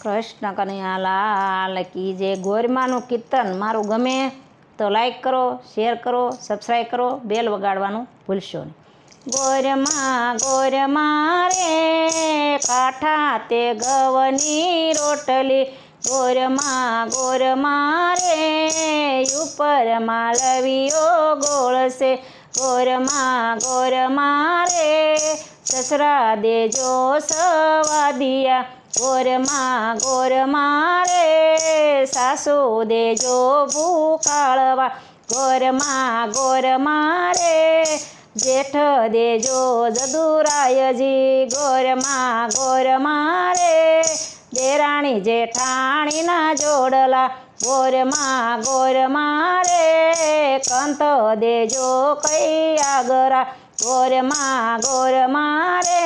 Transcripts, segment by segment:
કૃષ્ણ કનૈયા લાલ કી જય। ગોરમાનું કીર્તન મારું ગમે તો લાઈક કરો, શેર કરો, સબસ્ક્રાઈબ કરો, બેલ વગાડવાનું ભૂલશો નહીં। ગોરમા રે કાંઠા તે ગવની રોટલી, ગોરમા રે ઉપર માલવીઓ ગોળશે, ગોરમા રે સસરા દેજો સવાદિયા, ગોરમા રે સાસુ દેજો ભૂકાળવા, ગોરમા રે જેઠ દેજો જદુરાયજી, ગોરમા રે દેરાણી જેઠાણીના જોડલા, ગોરમા રે કંત દેજો કઈ આગરા, ગોરમા રે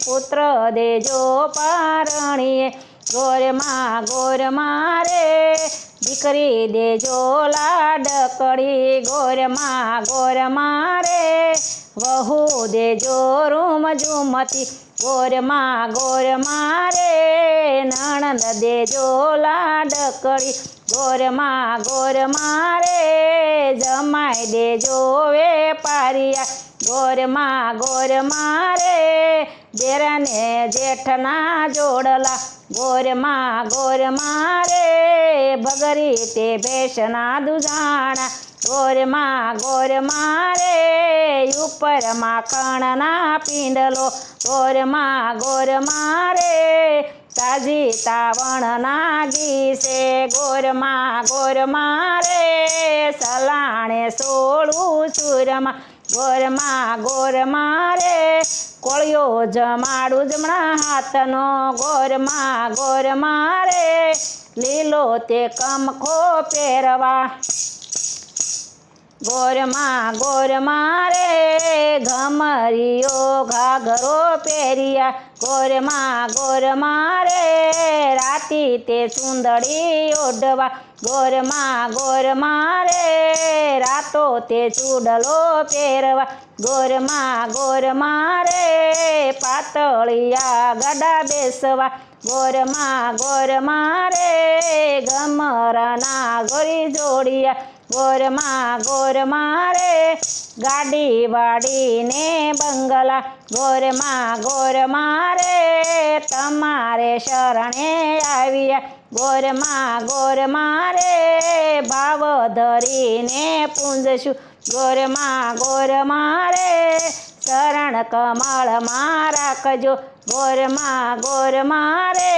પુત્ર દેજો પારણીએ, ગોરમા રે દીકરી દેજો લાડકડી, ગોરમા રે વહુ દેજો રૂમ ઝુમતી, ગોરમા રે નણંદ દેજો લાડકડી, ગોરમા રે જમાઈ દેજો વેપારિયા, ગોરમા રે દેરાને જેઠના જોડલા, ગોરમા રે બગરી તે ભેંસના દુજાણા, ગોરમા રે ઉપર માખણના પિંડલો, ગોરમા રે તાજી તાવણના ગીસે, ગોરમા રે સલાણે સોળું સુરમાં, ગોરમા રે કોળિયો જમાડું જમણા હાથનો, ગોરમા રે લીલો તે કમખો પહેરવા, ગોરમા રે ઘમરીઓ ઘાઘરો પહેર્યા, ગોરમા રે રાતી તે ચૂંદડી ઓઢવા, ગોરમા રે રાતો તે ચૂડલો પહેરવા, ગોરમા રે પાતળિયા ગડા બેસવા, ગોરમા રે ગમરાના ગોરી જોડિયા, ગોરમા રે ગાડી વાડીને બંગલા, ગોરમા રે તમારે શરણે આવ્યા, ગોરમા રે ભાવ ધરીને પૂંજશું, ગોરમા રે શરણ કમળમાં રાખજો, ગોરમા રે